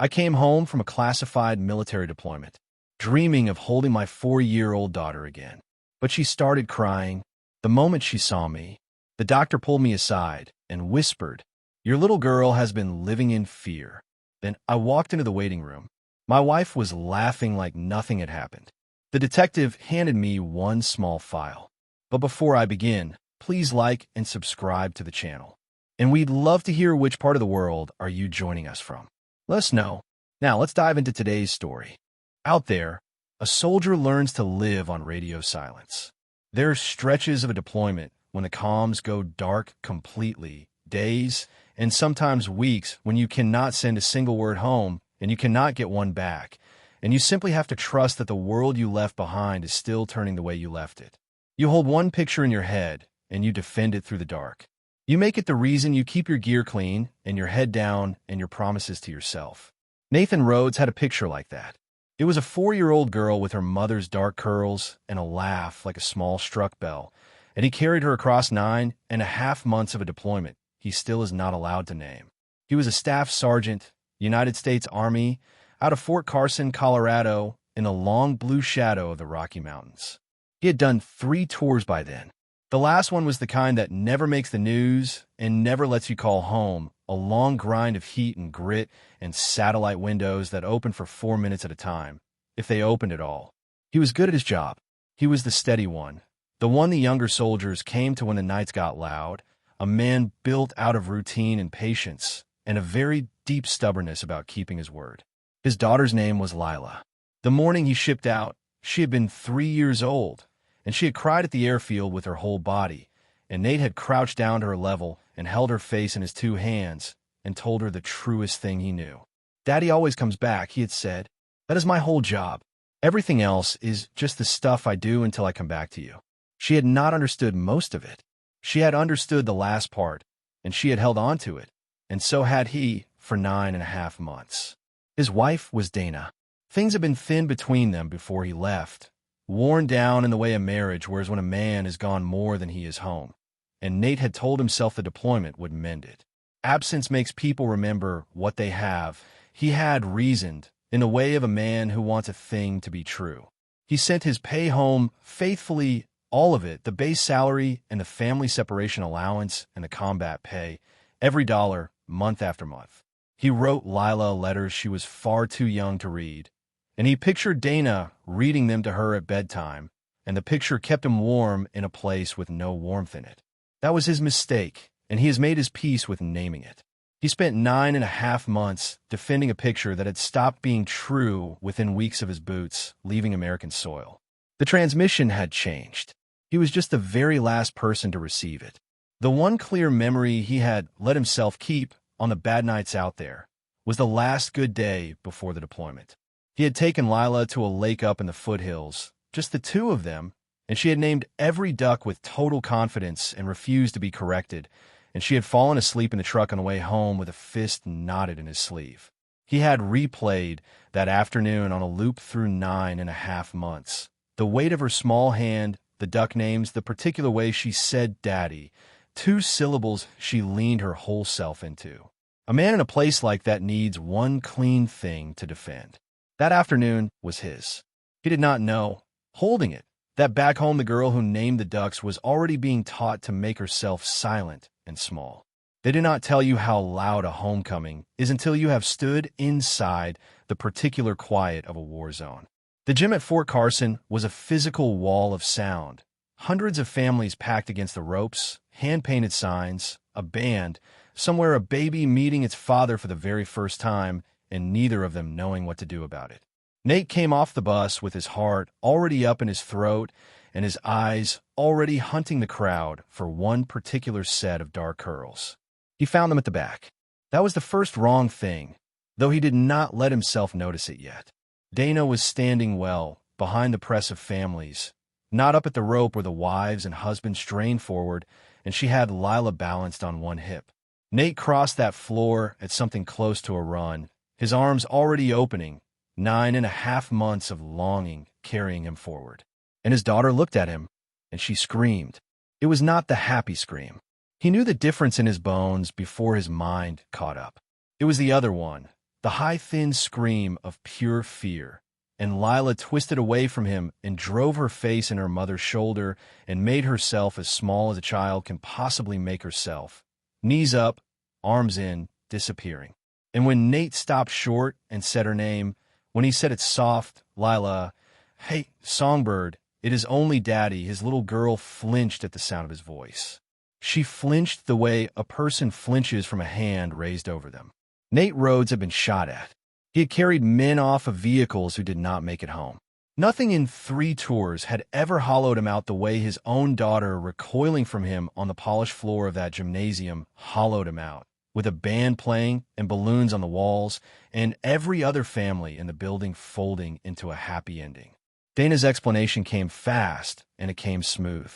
I came home from a classified military deployment, dreaming of holding my 4-year-old daughter again. But she started crying. The moment she saw me, the doctor pulled me aside and whispered, "Your little girl has been living in fear." Then I walked into the waiting room. My wife was laughing like nothing had happened. The detective handed me one small file. But before I begin, please like and subscribe to the channel. And we'd love to hear which part of the world are you joining us from. Let us know. Now let's dive into today's story. Out there, a soldier learns to live on radio silence. There are stretches of a deployment when the comms go dark completely, days and sometimes weeks when you cannot send a single word home and you cannot get one back, and you simply have to trust that the world you left behind is still turning the way you left it. You hold one picture in your head and you defend it through the dark. You make it the reason you keep your gear clean and your head down and your promises to yourself. Nathan Rhodes had a picture like that. It was a 4-year-old girl with her mother's dark curls and a laugh like a small struck bell, and he carried her across 9.5 months of a deployment he still is not allowed to name. He was a staff sergeant, United States Army, out of Fort Carson, Colorado, in the long blue shadow of the Rocky Mountains. He had done 3 tours by then. The last one was the kind that never makes the news and never lets you call home, a long grind of heat and grit and satellite windows that opened for 4 minutes at a time, if they opened at all. He was good at his job. He was the steady one, the one the younger soldiers came to when the nights got loud, a man built out of routine and patience, and a very deep stubbornness about keeping his word. His daughter's name was Lila. The morning he shipped out, she had been 3 years old, and she had cried at the airfield with her whole body, and Nate had crouched down to her level and held her face in his 2 hands and told her the truest thing he knew. "Daddy always comes back," he had said. "That is my whole job. Everything else is just the stuff I do until I come back to you." She had not understood most of it. She had understood the last part, and she had held on to it, and so had he for 9.5 months. His wife was Dana. Things had been thin between them before he left, worn down in the way of marriage wears when a man is gone more than he is home, and Nate had told himself the deployment would mend it. Absence makes people remember what they have. He had reasoned in the way of a man who wants a thing to be true. He sent his pay home faithfully, all of it, the base salary and the family separation allowance and the combat pay, every dollar, month after month. He wrote Lila letters she was far too young to read, and he pictured Dana reading them to her at bedtime, and the picture kept him warm in a place with no warmth in it. That was his mistake, and he has made his peace with naming it. He spent 9.5 months defending a picture that had stopped being true within weeks of his boots leaving American soil. The transmission had changed. He was just the very last person to receive it. The one clear memory he had let himself keep on the bad nights out there was the last good day before the deployment. He had taken Lila to a lake up in the foothills, just the 2 of them, and she had named every duck with total confidence and refused to be corrected, and she had fallen asleep in the truck on the way home with a fist knotted in his sleeve. He had replayed that afternoon on a loop through 9.5 months. The weight of her small hand, the duck names, the particular way she said daddy, 2 syllables she leaned her whole self into. A man in a place like that needs one clean thing to defend. That afternoon was his. He did not know, holding it, that back home the girl who named the ducks was already being taught to make herself silent and small. They do not tell you how loud a homecoming is until you have stood inside the particular quiet of a war zone. The gym at Fort Carson was a physical wall of sound. Hundreds of families packed against the ropes, hand-painted signs, a band, somewhere a baby meeting its father for the very first time, and neither of them knowing what to do about it. Nate came off the bus with his heart already up in his throat and his eyes already hunting the crowd for one particular set of dark curls. He found them at the back. That was the first wrong thing, though he did not let himself notice it yet. Dana was standing well behind the press of families, not up at the rope where the wives and husbands strained forward, and she had Lila balanced on one hip. Nate crossed that floor at something close to a run, his arms already opening, 9.5 months of longing carrying him forward. And his daughter looked at him, and she screamed. It was not the happy scream. He knew the difference in his bones before his mind caught up. It was the other one, the high, thin scream of pure fear. And Lila twisted away from him and drove her face in her mother's shoulder and made herself as small as a child can possibly make herself. Knees up, arms in, disappearing. And when Nate stopped short and said her name, when he said it soft, Lila, "Hey, Songbird, it is only Daddy," his little girl flinched at the sound of his voice. She flinched the way a person flinches from a hand raised over them. Nate Rhodes had been shot at. He had carried men off of vehicles who did not make it home. Nothing in 3 tours had ever hollowed him out the way his own daughter, recoiling from him on the polished floor of that gymnasium, hollowed him out, with a band playing and balloons on the walls, and every other family in the building folding into a happy ending. Dana's explanation came fast, and it came smooth.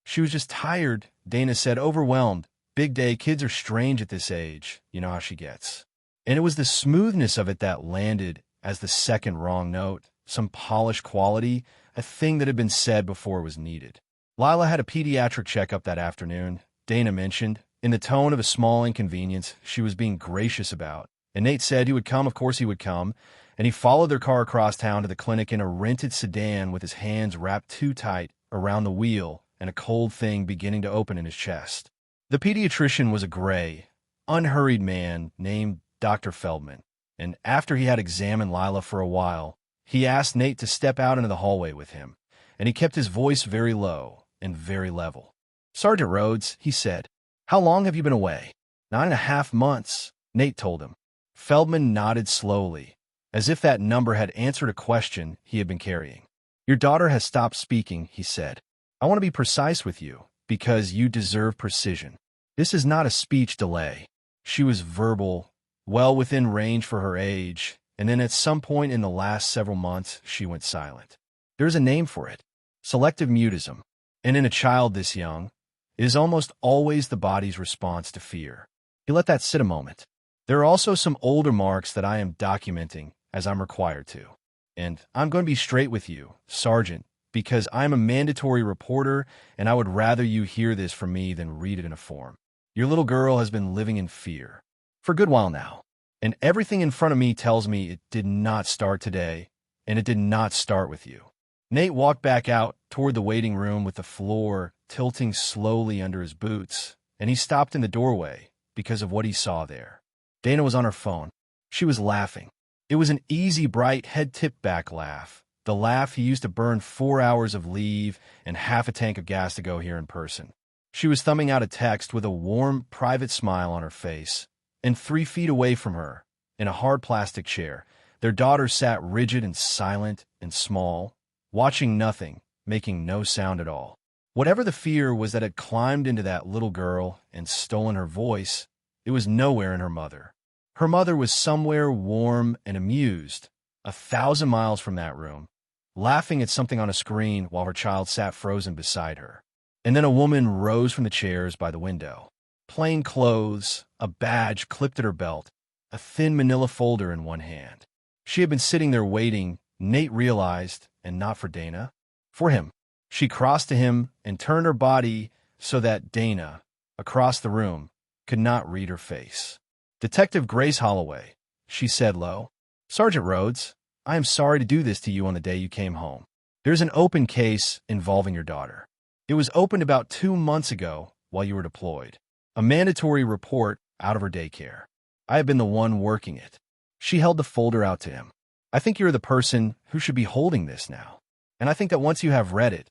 She was just tired, Dana said, overwhelmed. Big day, kids are strange at this age. You know how she gets. And it was the smoothness of it that landed as the second wrong note, some polished quality, a thing that had been said before it was needed. Lila had a pediatric checkup that afternoon, Dana mentioned, in the tone of a small inconvenience she was being gracious about. And Nate said he would come, of course he would come, and he followed their car across town to the clinic in a rented sedan with his hands wrapped too tight around the wheel and a cold thing beginning to open in his chest. The pediatrician was a gray, unhurried man named Dr. Feldman, and after he had examined Lila for a while, he asked Nate to step out into the hallway with him, and he kept his voice very low and very level. "Sergeant Rhodes," he said, "how long have you been away?" 9.5 months, Nate told him. Feldman nodded slowly, as if that number had answered a question he had been carrying. "Your daughter has stopped speaking," he said. "I want to be precise with you, because you deserve precision. This is not a speech delay." She was verbal, well within range for her age, and then at some point in the last several months, she went silent. There's a name for it: selective mutism. And in a child this young, it is almost always the body's response to fear. He let that sit a moment. There are also some older marks that I am documenting as I'm required to. And I'm going to be straight with you, Sergeant, because I'm a mandatory reporter, and I would rather you hear this from me than read it in a form. Your little girl has been living in fear for a good while now, and everything in front of me tells me it did not start today, and it did not start with you. Nate walked back out toward the waiting room with the floor tilting slowly under his boots, and he stopped in the doorway because of what he saw there. Dana was on her phone. She was laughing. It was an easy, bright, head-tipped-back laugh, the laugh he used to burn 4 hours of leave and half a tank of gas to go here in person. She was thumbing out a text with a warm, private smile on her face. And 3 feet away from her, in a hard plastic chair, their daughter sat rigid and silent and small, watching nothing, making no sound at all. Whatever the fear was that had climbed into that little girl and stolen her voice, it was nowhere in her mother. Her mother was somewhere warm and amused, 1,000 miles from that room, laughing at something on a screen while her child sat frozen beside her. And then a woman rose from the chairs by the window. Plain clothes, a badge clipped at her belt, a thin manila folder in one hand. She had been sitting there waiting, Nate realized, and not for Dana, for him. She crossed to him and turned her body so that Dana, across the room, could not read her face. "Detective Grace Holloway," she said low. "Sergeant Rhodes, I am sorry to do this to you on the day you came home. There's an open case involving your daughter. It was opened about 2 months ago while you were deployed. A mandatory report out of her daycare. I have been the one working it." She held the folder out to him. "I think you're the person who should be holding this now. And I think that once you have read it,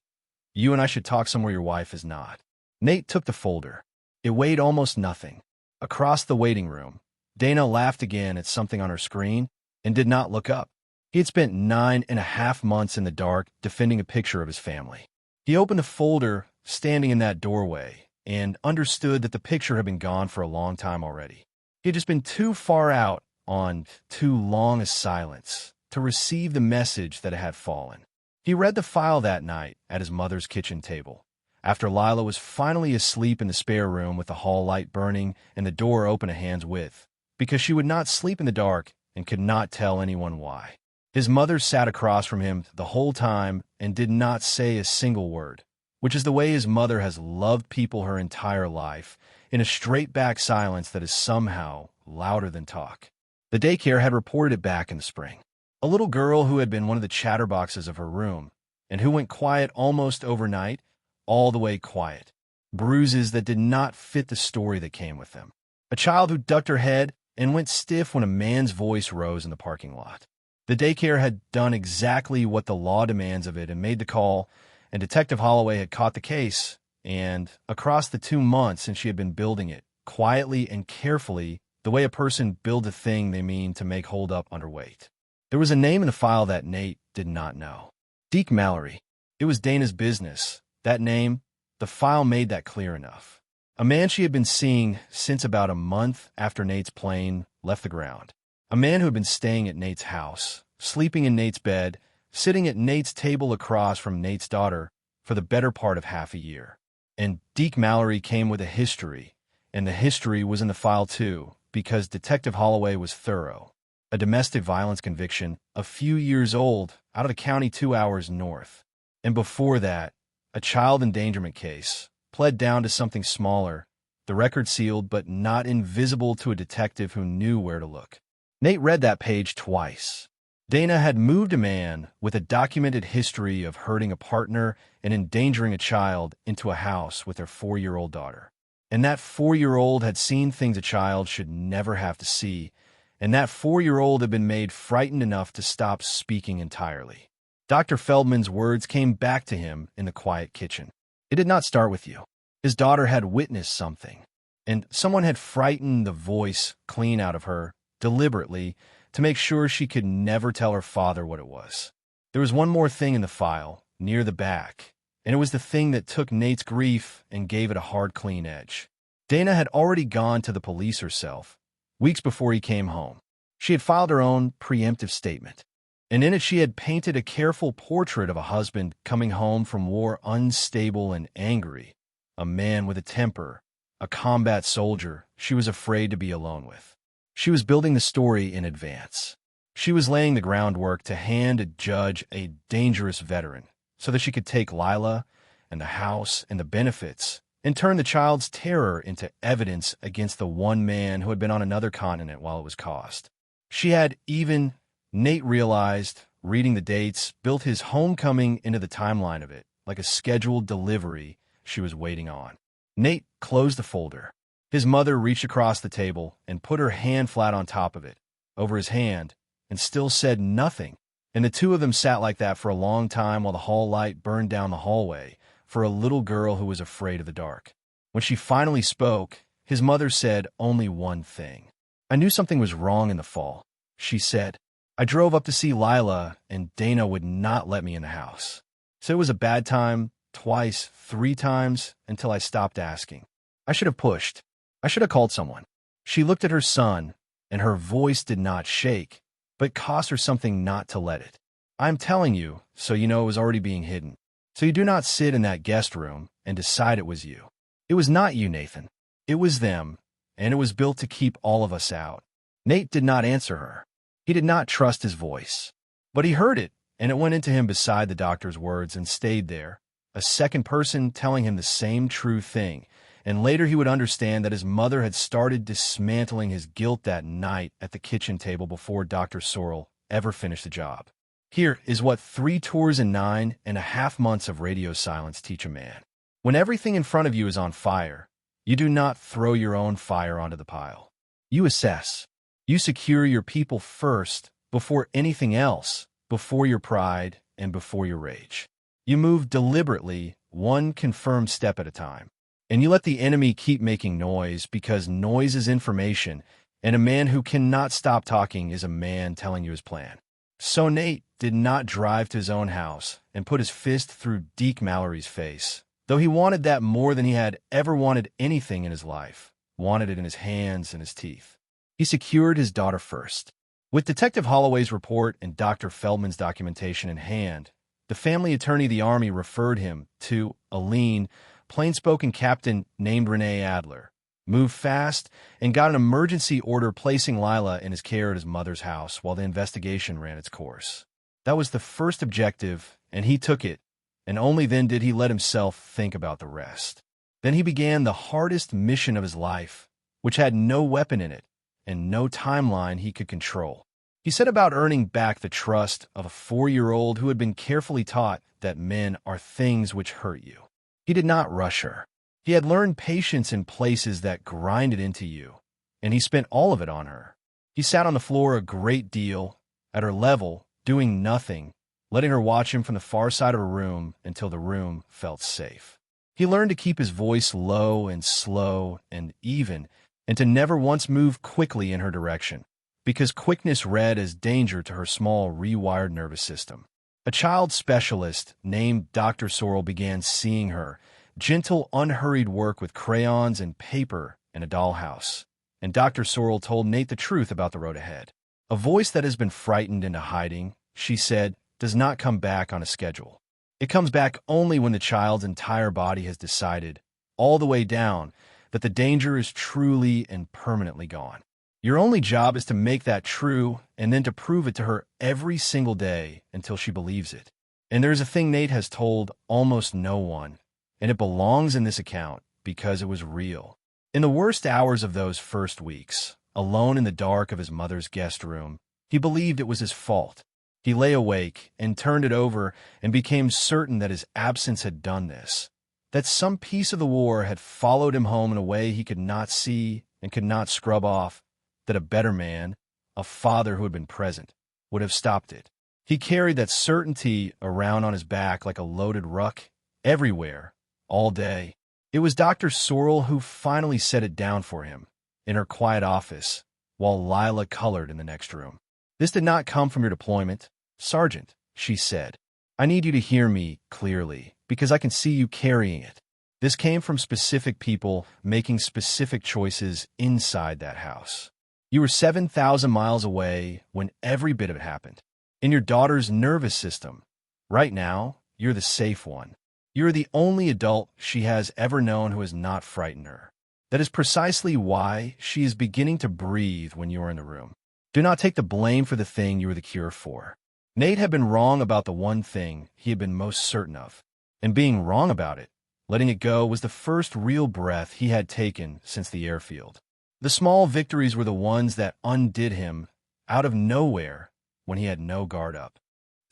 you and I should talk somewhere your wife is not." Nate took the folder. It weighed almost nothing. Across the waiting room, Dana laughed again at something on her screen and did not look up. He had spent 9.5 months in the dark defending a picture of his family. He opened the folder, standing in that doorway, and understood that the picture had been gone for a long time already. He had just been too far out on too long a silence to receive the message that had fallen. He read the file that night at his mother's kitchen table, after Lila was finally asleep in the spare room with the hall light burning and the door open a hand's width, because she would not sleep in the dark and could not tell anyone why. His mother sat across from him the whole time and did not say a single word, which is the way his mother has loved people her entire life, in a straight-back silence that is somehow louder than talk. The daycare had reported it back in the spring. A little girl who had been one of the chatterboxes of her room, and who went quiet almost overnight, all the way quiet. Bruises that did not fit the story that came with them. A child who ducked her head and went stiff when a man's voice rose in the parking lot. The daycare had done exactly what the law demands of it and made the call, and Detective Holloway had caught the case, and across the 2 months since she had been building it, quietly and carefully, the way a person builds a thing they mean to make hold up under weight. There was a name in the file that Nate did not know. Deke Mallory. It was Dana's business. That name, the file made that clear enough. A man she had been seeing since about a month after Nate's plane left the ground. A man who had been staying at Nate's house, sleeping in Nate's bed, sitting at Nate's table across from Nate's daughter for the better part of half a year. And Deke Mallory came with a history, and the history was in the file too, because Detective Holloway was thorough. A domestic violence conviction, a few years old, out of the county 2 hours north. And before that, a child endangerment case, pled down to something smaller, the record sealed but not invisible to a detective who knew where to look. Nate read that page twice. Dana had moved a man with a documented history of hurting a partner and endangering a child into a house with their 4-year-old daughter. And that 4-year-old had seen things a child should never have to see, and that 4-year-old had been made frightened enough to stop speaking entirely. Dr. Feldman's words came back to him in the quiet kitchen. It did not start with you. His daughter had witnessed something, and someone had frightened the voice clean out of her, deliberately, to make sure she could never tell her father what it was. There was one more thing in the file, near the back, and it was the thing that took Nate's grief and gave it a hard, clean edge. Dana had already gone to the police herself, weeks before he came home. She had filed her own preemptive statement, and in it she had painted a careful portrait of a husband coming home from war unstable and angry, a man with a temper, a combat soldier she was afraid to be alone with. She was building the story in advance. She was laying the groundwork to hand a judge a dangerous veteran so that she could take Lila and the house and the benefits and turn the child's terror into evidence against the one man who had been on another continent while it was caused. She had even, Nate realized, reading the dates, built his homecoming into the timeline of it, like a scheduled delivery she was waiting on. Nate closed the folder. His mother reached across the table and put her hand flat on top of it, over his hand, and still said nothing. And the two of them sat like that for a long time while the hall light burned down the hallway, for a little girl who was afraid of the dark. When she finally spoke, his mother said only one thing. I knew something was wrong in the fall, she said. I drove up to see Lila, and Dana would not let me in the house. So it was a bad time, twice, 3 times, until I stopped asking. I should have pushed. I should have called someone. She looked at her son, and her voice did not shake, but it cost her something not to let it. I'm telling you, so you know it was already being hidden. So you do not sit in that guest room and decide it was you. It was not you, Nathan. It was them, and it was built to keep all of us out. Nate did not answer her. He did not trust his voice. But he heard it, and it went into him beside the doctor's words and stayed there, a second person telling him the same true thing, and later he would understand that his mother had started dismantling his guilt that night at the kitchen table before Dr. Sorrell ever finished the job. Here is what 3 tours and 9.5 months of radio silence teach a man. When everything in front of you is on fire, you do not throw your own fire onto the pile. You assess. You secure your people first, before anything else, before your pride and before your rage. You move deliberately, one confirmed step at a time. And you let the enemy keep making noise because noise is information, and a man who cannot stop talking is a man telling you his plan. So Nate did not drive to his own house and put his fist through Deke Mallory's face, though he wanted that more than he had ever wanted anything in his life, wanted it in his hands and his teeth. He secured his daughter first. With Detective Holloway's report and Dr. Feldman's documentation in hand, the family attorney of the Army referred him to a lean, plain-spoken captain named Renee Adler, moved fast, and got an emergency order placing Lila in his care at his mother's house while the investigation ran its course. That was the first objective, and he took it, and only then did he let himself think about the rest. Then he began the hardest mission of his life, which had no weapon in it, and no timeline he could control. He set about earning back the trust of a 4-year-old who had been carefully taught that men are things which hurt you. He did not rush her. He had learned patience in places that grinded into you, and he spent all of it on her. He sat on the floor a great deal, at her level, doing nothing, letting her watch him from the far side of a room until the room felt safe. He learned to keep his voice low and slow and even, and to never once move quickly in her direction, because quickness read as danger to her small, rewired nervous system. A child specialist named Dr. Sorrell began seeing her, gentle, unhurried work with crayons and paper in a dollhouse. And Dr. Sorrell told Nate the truth about the road ahead. A voice that has been frightened into hiding, she said, does not come back on a schedule. It comes back only when the child's entire body has decided, all the way down, that the danger is truly and permanently gone. Your only job is to make that true and then to prove it to her every single day until she believes it. And there's a thing Nate has told almost no one, and it belongs in this account because it was real. In the worst hours of those first weeks, alone in the dark of his mother's guest room, he believed it was his fault. He lay awake and turned it over and became certain that his absence had done this, that some piece of the war had followed him home in a way he could not see and could not scrub off, that a better man, a father who had been present, would have stopped it. He carried that certainty around on his back like a loaded ruck, everywhere, all day. It was Dr. Sorrell who finally set it down for him, in her quiet office, while Lila colored in the next room. This did not come from your deployment, Sergeant, she said. I need you to hear me clearly, because I can see you carrying it. This came from specific people making specific choices inside that house. You were 7,000 miles away when every bit of it happened. In your daughter's nervous system. Right now, you're the safe one. You're the only adult she has ever known who has not frightened her. That is precisely why she is beginning to breathe when you are in the room. Do not take the blame for the thing you were the cure for. Nate had been wrong about the one thing he had been most certain of. And being wrong about it, letting it go, was the first real breath he had taken since the airfield. The small victories were the ones that undid him out of nowhere when he had no guard up.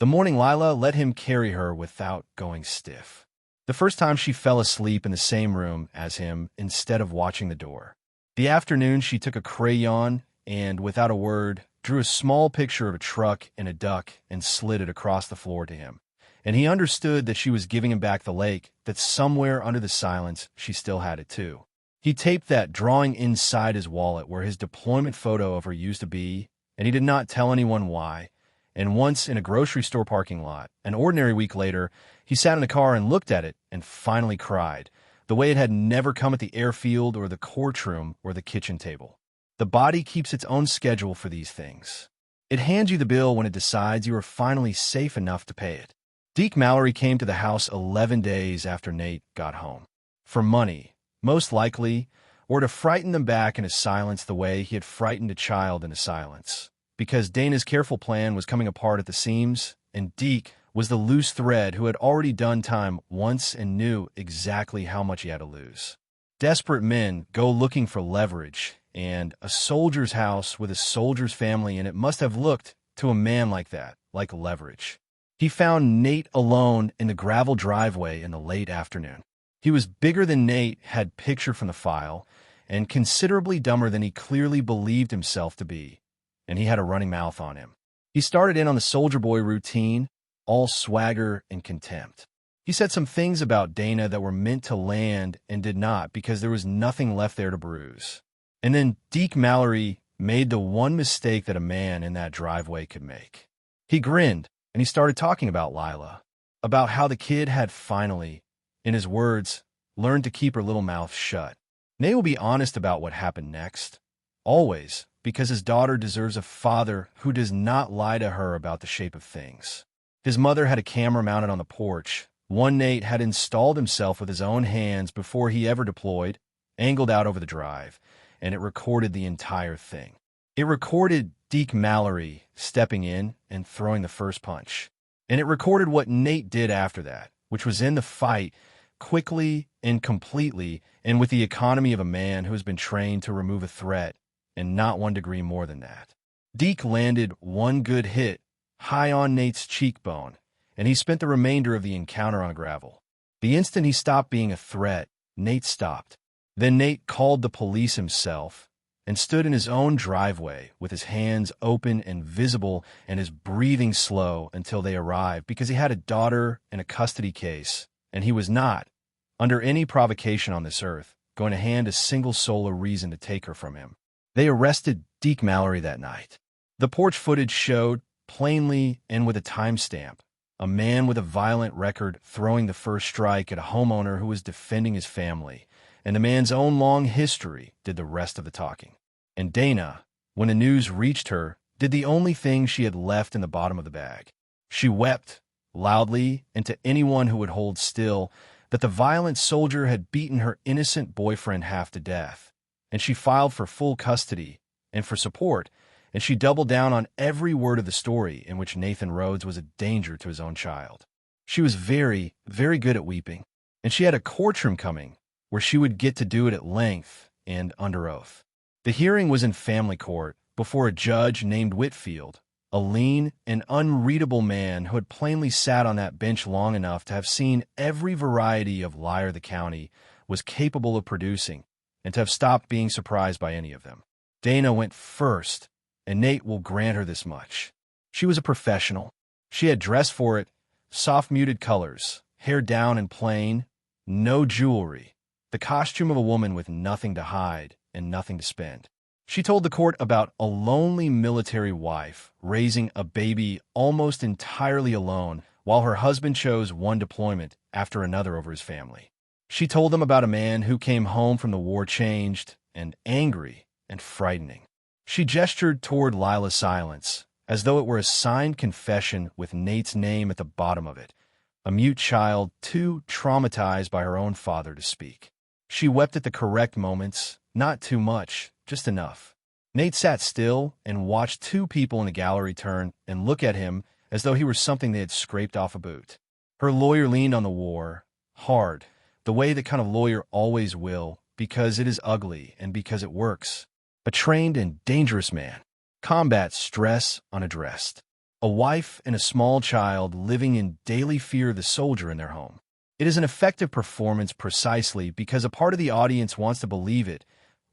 The morning Lila let him carry her without going stiff. The first time she fell asleep in the same room as him instead of watching the door. The afternoon she took a crayon and, without a word, drew a small picture of a truck and a duck and slid it across the floor to him. And he understood that she was giving him back the lake, that somewhere under the silence she still had it too. He taped that drawing inside his wallet where his deployment photo of her used to be, and he did not tell anyone why. And once in a grocery store parking lot, an ordinary week later, he sat in the car and looked at it and finally cried, the way it had never come at the airfield or the courtroom or the kitchen table. The body keeps its own schedule for these things. It hands you the bill when it decides you are finally safe enough to pay it. Deke Mallory came to the house 11 days after Nate got home. For money, most likely, or to frighten them back into silence the way he had frightened a child into silence. Because Dana's careful plan was coming apart at the seams, and Deke was the loose thread who had already done time once and knew exactly how much he had to lose. Desperate men go looking for leverage, and a soldier's house with a soldier's family in it must have looked, to a man like that, like leverage. He found Nate alone in the gravel driveway in the late afternoon. He was bigger than Nate had pictured from the file, and considerably dumber than he clearly believed himself to be, and he had a running mouth on him. He started in on the soldier boy routine, all swagger and contempt. He said some things about Dana that were meant to land and did not because there was nothing left there to bruise. And then Deke Mallory made the one mistake that a man in that driveway could make. He grinned, and he started talking about Lila, about how the kid had finally, in his words, learned to keep her little mouth shut. Nate will be honest about what happened next, always, because his daughter deserves a father who does not lie to her about the shape of things. His mother had a camera mounted on the porch, one Nate had installed himself with his own hands before he ever deployed, angled out over the drive, and it recorded the entire thing. It recorded Deke Mallory stepping in and throwing the first punch. And it recorded what Nate did after that, which was in the fight, quickly and completely, and with the economy of a man who has been trained to remove a threat and not 1 degree more than that. Deke landed one good hit high on Nate's cheekbone, and he spent the remainder of the encounter on gravel. The instant he stopped being a threat, Nate stopped. Then Nate called the police himself and stood in his own driveway with his hands open and visible and his breathing slow until they arrived, because he had a daughter in a custody case, and he was not, under any provocation on this earth, going to hand a single soul a reason to take her from him. They arrested Deke Mallory that night. The porch footage showed, plainly and with a timestamp, a man with a violent record throwing the first strike at a homeowner who was defending his family, and the man's own long history did the rest of the talking. And Dana, when the news reached her, did the only thing she had left in the bottom of the bag. She wept, loudly, and to anyone who would hold still, that the violent soldier had beaten her innocent boyfriend half to death, and she filed for full custody and for support, and she doubled down on every word of the story in which Nathan Rhodes was a danger to his own child. She was very, very good at weeping, and she had a courtroom coming where she would get to do it at length and under oath. The hearing was in family court before a judge named Whitfield, a lean and unreadable man who had plainly sat on that bench long enough to have seen every variety of liar the county was capable of producing and to have stopped being surprised by any of them. Dana went first, and Nate will grant her this much. She was a professional. She had dressed for it, soft muted colors, hair down and plain, no jewelry, the costume of a woman with nothing to hide and nothing to spend. She told the court about a lonely military wife raising a baby almost entirely alone while her husband chose one deployment after another over his family. She told them about a man who came home from the war changed and angry and frightening. She gestured toward Lila's silence, as though it were a signed confession with Nate's name at the bottom of it, a mute child too traumatized by her own father to speak. She wept at the correct moments, not too much, just enough. Nate sat still and watched two people in the gallery turn and look at him as though he were something they had scraped off a boot. Her lawyer leaned on the war, hard, the way that kind of lawyer always will, because it is ugly and because it works. A trained and dangerous man. Combat stress unaddressed. A wife and a small child living in daily fear of the soldier in their home. It is an effective performance precisely because a part of the audience wants to believe it,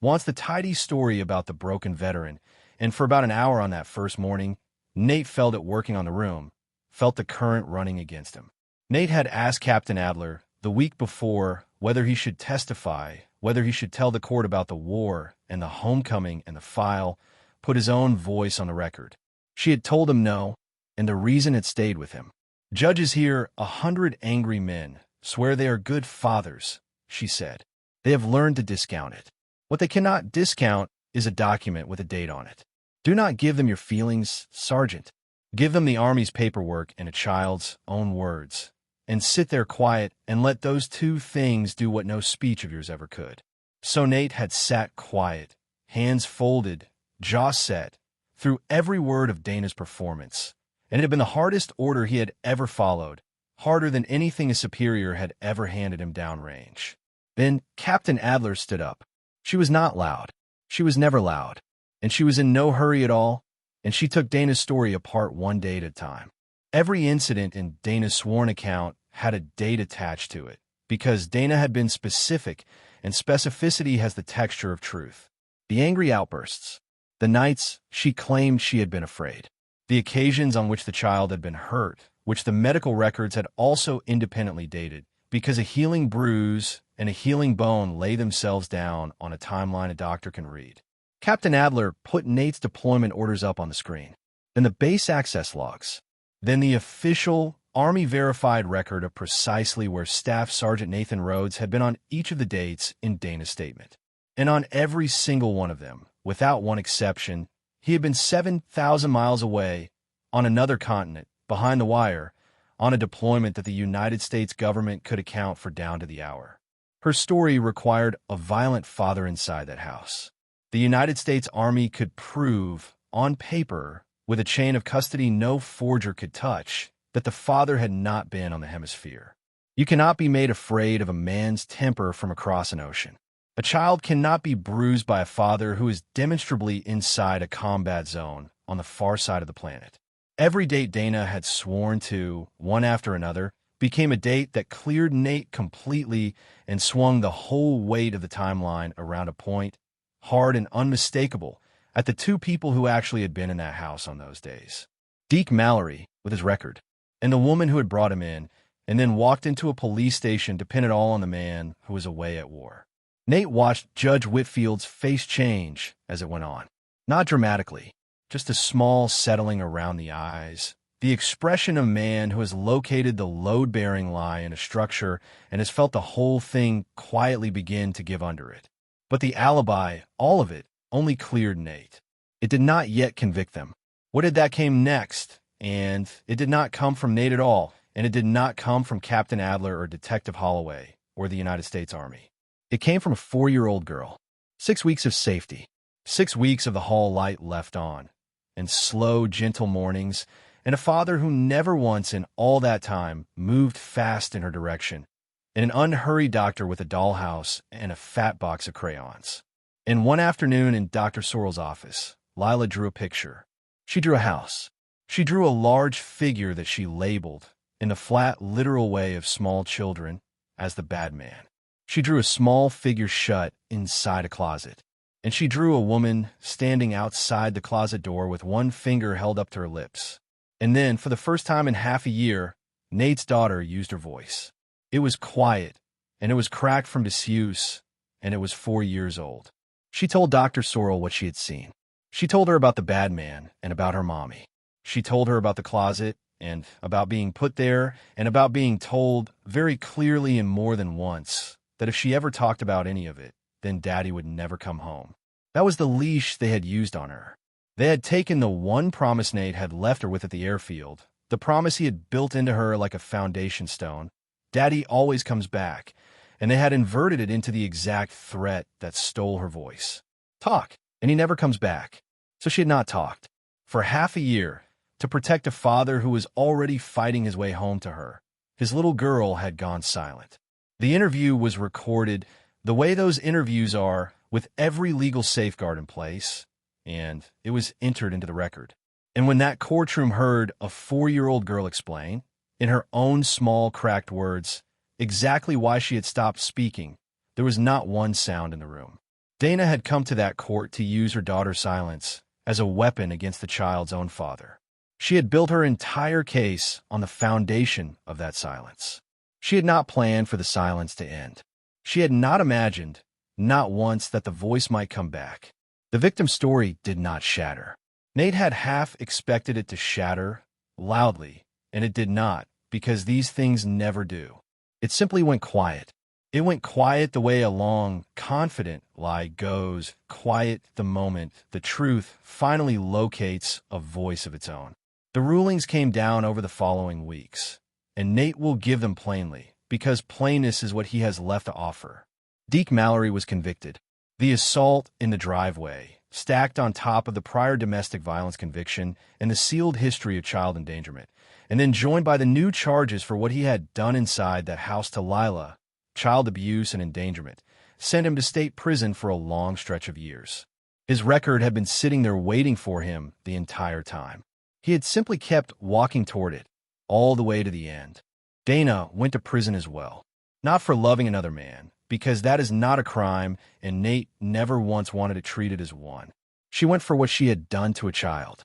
wants the tidy story about the broken veteran, and for about an hour on that first morning, Nate felt it working on the room, felt the current running against him. Nate had asked Captain Adler the week before whether he should testify, whether he should tell the court about the war and the homecoming and the file, put his own voice on the record. She had told him no, and the reason had stayed with him. Judges hear 100 angry men swear they are good fathers, she said. They have learned to discount it. What they cannot discount is a document with a date on it. Do not give them your feelings, Sergeant. Give them the Army's paperwork in a child's own words, and sit there quiet and let those two things do what no speech of yours ever could. So Nate had sat quiet, hands folded, jaw set, through every word of Dana's performance, and it had been the hardest order he had ever followed, harder than anything his superior had ever handed him downrange. Then Captain Adler stood up. She was not loud. She was never loud. And she was in no hurry at all, and she took Dana's story apart one day at a time. Every incident in Dana's sworn account had a date attached to it, because Dana had been specific, and specificity has the texture of truth. The angry outbursts, the nights she claimed she had been afraid, the occasions on which the child had been hurt, which the medical records had also independently dated, because a healing bruise and a healing bone lay themselves down on a timeline a doctor can read. Captain Adler put Nate's deployment orders up on the screen, then the base access logs, then the official Army-verified record of precisely where Staff Sergeant Nathan Rhodes had been on each of the dates in Dana's statement. And on every single one of them, without one exception, he had been 7,000 miles away, on another continent, behind the wire, on a deployment that the United States government could account for down to the hour. Her story required a violent father inside that house. The United States Army could prove, on paper, with a chain of custody no forger could touch, that the father had not been on the hemisphere. You cannot be made afraid of a man's temper from across an ocean. A child cannot be bruised by a father who is demonstrably inside a combat zone on the far side of the planet. Every date Dana had sworn to, one after another, became a date that cleared Nate completely and swung the whole weight of the timeline around a point, hard and unmistakable, at the two people who actually had been in that house on those days. Deke Mallory, with his record, and the woman who had brought him in, and then walked into a police station to pin it all on the man who was away at war. Nate watched Judge Whitfield's face change as it went on. Not dramatically, just a small settling around the eyes, the expression of a man who has located the load-bearing lie in a structure and has felt the whole thing quietly begin to give under it. But the alibi, all of it, only cleared Nate. It did not yet convict them. What did that came next? And it did not come from Nate at all, and it did not come from Captain Adler or Detective Holloway or the United States Army. It came from a 4-year-old girl. 6 weeks of safety, 6 weeks of the hall light left on, and slow, gentle mornings, and a father who never once in all that time moved fast in her direction, and an unhurried doctor with a dollhouse and a fat box of crayons. And one afternoon in Dr. Sorrell's office, Lila drew a picture. She drew a house. She drew a large figure that she labeled, in the flat, literal way of small children, as the bad man. She drew a small figure shut inside a closet, and she drew a woman standing outside the closet door with one finger held up to her lips. And then, for the first time in half a year, Nate's daughter used her voice. It was quiet, and it was cracked from disuse, and it was 4 years old. She told Dr. Sorrell what she had seen. She told her about the bad man and about her mommy. She told her about the closet and about being put there and about being told very clearly and more than once that if she ever talked about any of it, then Daddy would never come home. That was the leash they had used on her. They had taken the one promise Nate had left her with at the airfield, the promise he had built into her like a foundation stone. Daddy always comes back, and they had inverted it into the exact threat that stole her voice. Talk, and he never comes back. So she had not talked. For half a year, to protect a father who was already fighting his way home to her, his little girl had gone silent. The interview was recorded the way those interviews are, with every legal safeguard in place, and it was entered into the record. And when that courtroom heard a 4-year-old girl explain, in her own small, cracked words, exactly why she had stopped speaking, there was not one sound in the room. Dana had come to that court to use her daughter's silence as a weapon against the child's own father. She had built her entire case on the foundation of that silence. She had not planned for the silence to end. She had not imagined, not once, that the voice might come back. The victim's story did not shatter. Nate had half expected it to shatter, loudly, and it did not, because these things never do. It simply went quiet. It went quiet the way a long, confident lie goes, quiet the moment the truth finally locates a voice of its own. The rulings came down over the following weeks, and Nate will give them plainly, because plainness is what he has left to offer. Deke Mallory was convicted. The assault in the driveway, stacked on top of the prior domestic violence conviction and the sealed history of child endangerment, and then joined by the new charges for what he had done inside that house to Lila, child abuse and endangerment, sent him to state prison for a long stretch of years. His record had been sitting there waiting for him the entire time. He had simply kept walking toward it, all the way to the end. Dana went to prison as well, not for loving another man, because that is not a crime, and Nate never once wanted to treat it as one. She went for what she had done to a child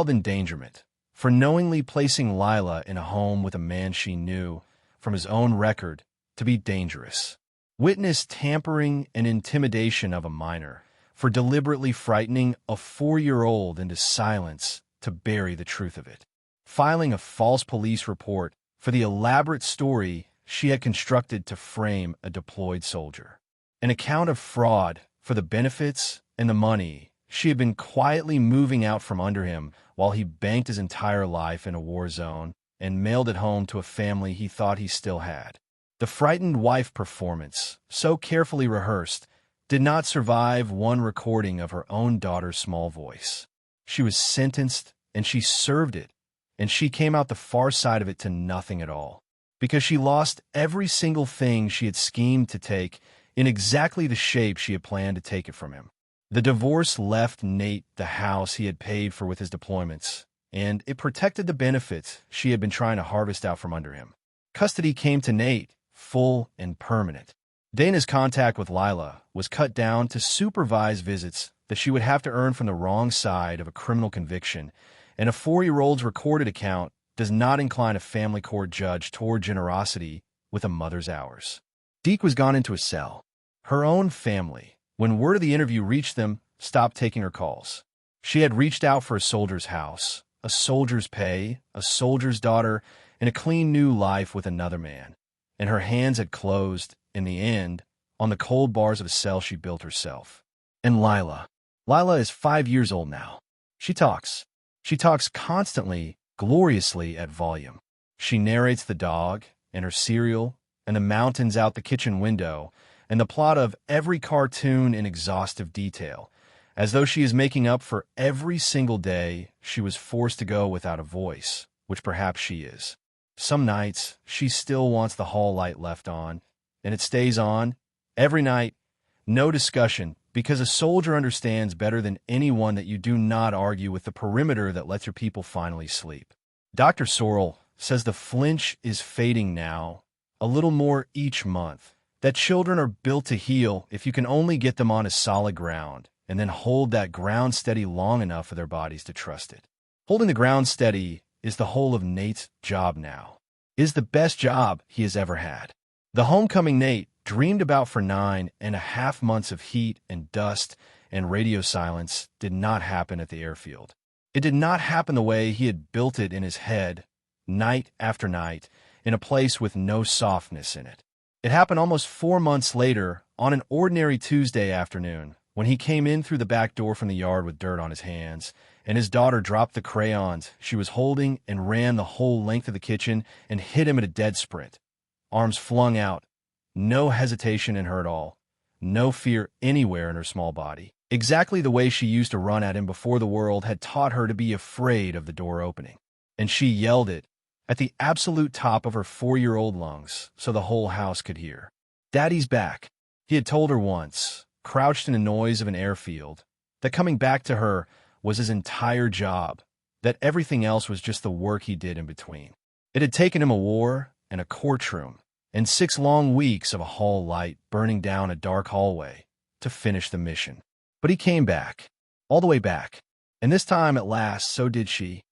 endangerment, for knowingly placing Lila in a home with a man she knew, from his own record, to be dangerous. Witness tampering and intimidation of a minor, for deliberately frightening a 4-year-old into silence to bury the truth of it. Filing a false police report for the elaborate story she had constructed to frame a deployed soldier. An account of fraud for the benefits and the money she had been quietly moving out from under him while he banked his entire life in a war zone and mailed it home to a family he thought he still had. The frightened wife performance, so carefully rehearsed, did not survive one recording of her own daughter's small voice. She was sentenced, and she served it, and she came out the far side of it to nothing at all, because she lost every single thing she had schemed to take in exactly the shape she had planned to take it from him. The divorce left Nate the house he had paid for with his deployments, and it protected the benefits she had been trying to harvest out from under him. Custody came to Nate, full and permanent. Dana's contact with Lila was cut down to supervise visits that she would have to earn from the wrong side of a criminal conviction, and a 4-year-old's recorded account does not incline a family court judge toward generosity with a mother's hours. Deke was gone into a cell. Her own family, when word of the interview reached them, stopped taking her calls. She had reached out for a soldier's house, a soldier's pay, a soldier's daughter, and a clean new life with another man. And her hands had closed, in the end, on the cold bars of a cell she built herself. And Lila. Lila is 5 years old now. She talks. She talks constantly, gloriously at volume. She narrates the dog, and her cereal, and the mountains out the kitchen window, and the plot of every cartoon in exhaustive detail, as though she is making up for every single day she was forced to go without a voice, which perhaps she is. Some nights, she still wants the hall light left on, and it stays on, every night, no discussion, because a soldier understands better than anyone that you do not argue with the perimeter that lets your people finally sleep. Dr. Sorrell says the flinch is fading now, a little more each month, that children are built to heal if you can only get them on a solid ground, and then hold that ground steady long enough for their bodies to trust it. Holding the ground steady is the whole of Nate's job now, is the best job he has ever had. The homecoming Nate dreamed about for 9.5 months of heat and dust and radio silence did not happen at the airfield. It did not happen the way he had built it in his head, night after night, in a place with no softness in it. It happened almost 4 months later, on an ordinary Tuesday afternoon, when he came in through the back door from the yard with dirt on his hands, and his daughter dropped the crayons she was holding and ran the whole length of the kitchen and hit him at a dead sprint. Arms flung out, no hesitation in her at all, no fear anywhere in her small body. Exactly the way she used to run at him before the world had taught her to be afraid of the door opening. And she yelled it at the absolute top of her 4-year-old lungs so the whole house could hear. "Daddy's back," he had told her once, crouched in the noise of an airfield, that coming back to her was his entire job, that everything else was just the work he did in between. It had taken him a war and a courtroom and 6 long weeks of a hall light burning down a dark hallway to finish the mission. But he came back, all the way back, and this time at last so did she.